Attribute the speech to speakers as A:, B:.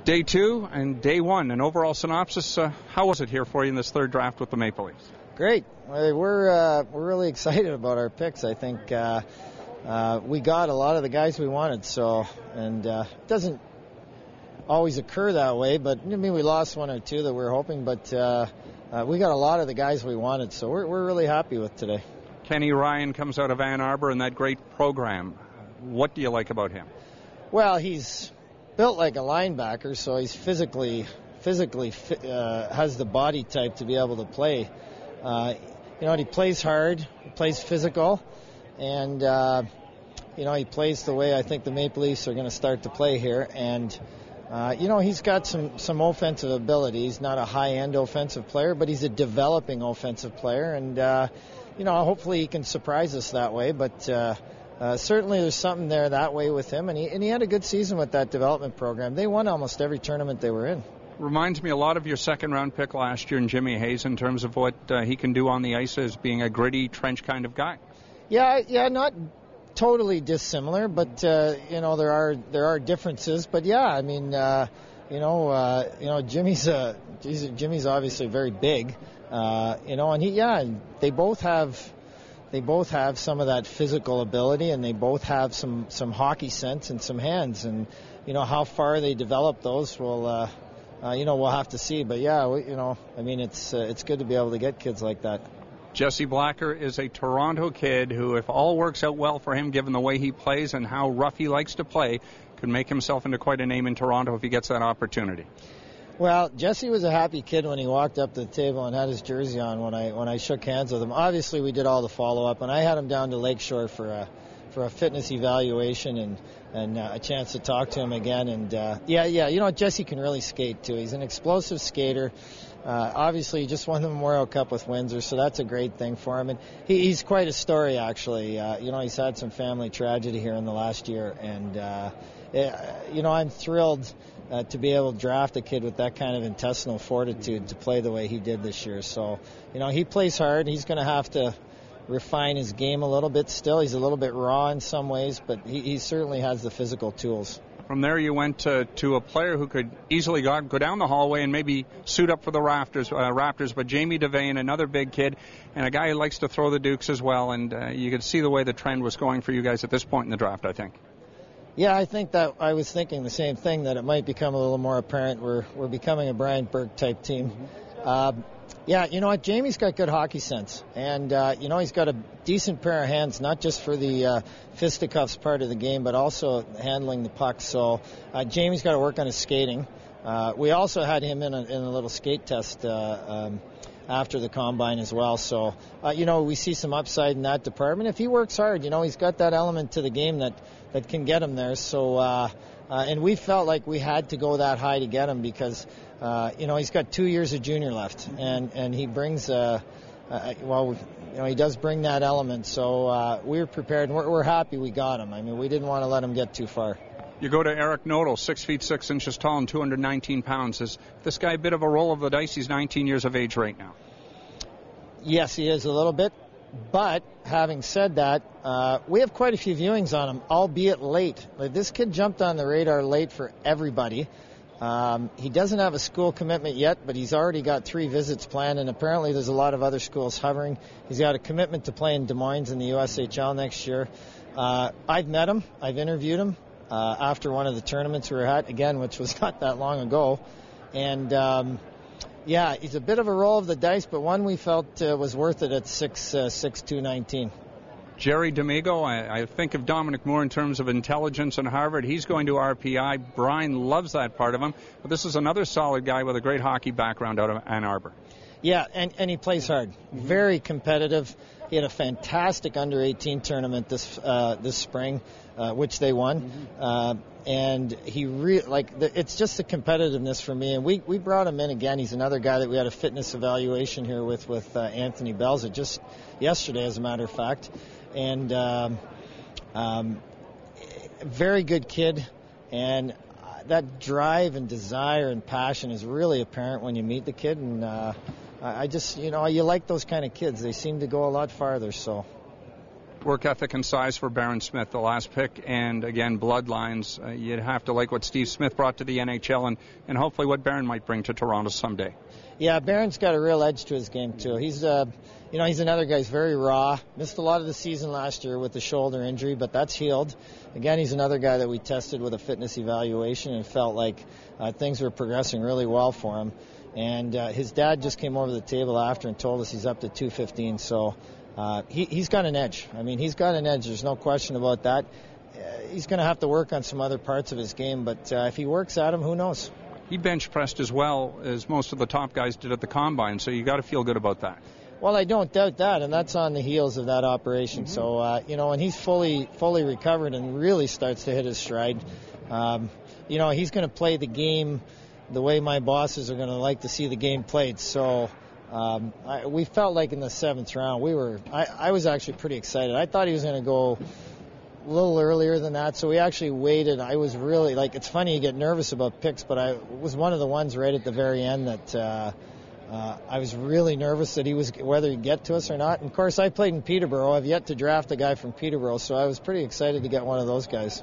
A: Day two and day one, an overall synopsis. How was it here for you in this third draft with the Maple Leafs?
B: Great. We're really excited about our picks. I think we got a lot of the guys we wanted. It doesn't always occur that way, but I mean, we lost one or two that we were hoping, but we got a lot of the guys we wanted, so we're really happy with today.
A: Kenny Ryan comes out of Ann Arbor in that great program. What do you like about him?
B: Well, he's built like a linebacker, so he's physically has the body type to be able to play. He plays hard, he plays physical, and he plays the way I think the Maple Leafs are going to start to play here. And he's got some offensive ability. He's not a high-end offensive player, but he's a developing offensive player, and hopefully he can surprise us that way. But certainly there's something there that way with him, and he had a good season with that development program. They won almost every tournament they were in.
A: Reminds me a lot of your second-round pick last year in Jimmy Hayes in terms of what he can do on the ice as being a gritty, trench kind of guy. Yeah, not totally dissimilar, but there are differences. But yeah, I mean, Jimmy's obviously very big, and they both have some of that physical ability, and they both have some hockey sense and some hands, and how far they develop those will we'll have to see. But yeah, it's good to be able to get kids like that. Jesse Blacker is a Toronto kid who, if all works out well for him, given the way he plays and how rough he likes to play, could make himself into quite a name in Toronto if he gets that opportunity.
B: Well, Jesse was a happy kid when he walked up to the table and had his jersey on when I shook hands with him. Obviously, we did all the follow-up, and I had him down to Lakeshore for a fitness evaluation and a chance to talk to him again. And Jesse can really skate too. He's an explosive skater. Obviously, he just won the Memorial Cup with Windsor, so that's a great thing for him. And he's quite a story, actually. He's had some family tragedy here in the last year, and I'm thrilled to be able to draft a kid with that kind of intestinal fortitude to play the way he did this year. So, he plays hard. He's going to have to refine his game a little bit still. He's a little bit raw in some ways, but he certainly has the physical tools.
A: From there, you went to a player who could easily go down the hallway and maybe suit up for the Raptors, but Jamie Devane, another big kid, and a guy who likes to throw the dukes as well, and you could see the way the trend was going for you guys at this point in the draft, I think.
B: Yeah, I think that I was thinking the same thing, that it might become a little more apparent. We're becoming a Brian Burke type team. Jamie's got good hockey sense, and he's got a decent pair of hands, not just for the fisticuffs part of the game, but also handling the puck. So Jamie's got to work on his skating. We also had him in a little skate test after the combine as well. So we see some upside in that department. If he works hard, he's got that element to the game that can get him there. So and we felt like we had to go that high to get him because he's got 2 years of junior left, and he brings he does bring that element. So we're prepared, and we're happy we got him. I mean, we didn't want to let him get too far.
A: You go to Eric Nodal, 6 feet 6 inches tall and 219 pounds. Is this guy a bit of a roll of the dice? He's 19 years of age right now.
B: Yes, he is a little bit. But having said that, we have quite a few viewings on him, albeit late. This kid jumped on the radar late for everybody. He doesn't have a school commitment yet, but he's already got 3 visits planned, and apparently there's a lot of other schools hovering. He's got a commitment to play in Des Moines in the USHL next year. I've met him. I've interviewed him after one of the tournaments we were at, again, which was not that long ago. And he's a bit of a roll of the dice, but one we felt was worth it at 6'6", 219.
A: Jerry D'Amigo, I think of Dominic Moore in terms of intelligence in Harvard. He's going to RPI. Brian loves that part of him. But this is another solid guy with a great hockey background out of Ann Arbor. Yeah,
B: and he plays hard. Very competitive. He had a fantastic under-18 tournament this spring, which they won. And he it's just the competitiveness for me. And we brought him in again. He's another guy that we had a fitness evaluation here with Anthony Belza just yesterday, as a matter of fact. And very good kid. And that drive and desire and passion is really apparent when you meet the kid. And I just, you like those kind of kids. They seem to go a lot farther, so.
C: Work ethic and size for Barron Smith, the last pick, and again, bloodlines. You'd have to like what Steve Smith brought to the NHL and hopefully what Barron might bring to Toronto someday.
B: Yeah, Barron's got a real edge to his game, too. He's another guy who's very raw. Missed a lot of the season last year with the shoulder injury, but that's healed. Again, he's another guy that we tested with a fitness evaluation and felt like things were progressing really well for him. And his dad just came over the table after and told us he's up to 215, so he's got an edge. I mean, he's got an edge. There's no question about that. He's going to have to work on some other parts of his game, but if he works at them, who knows?
C: He bench pressed as well as most of the top guys did at the Combine, so you got to feel good about that.
B: Well, I don't doubt that, and that's on the heels of that operation. Mm-hmm. So, when he's fully recovered and really starts to hit his stride, he's going to play the game the way my bosses are going to like to see the game played. So we felt like in the 7th round, I was actually pretty excited. I thought he was going to go a little earlier than that, so we actually waited. I was really, it's funny you get nervous about picks, but I was one of the ones right at the very end that I was really nervous that whether he'd get to us or not. And of course, I played in Peterborough. I've yet to draft a guy from Peterborough, so I was pretty excited to get one of those guys.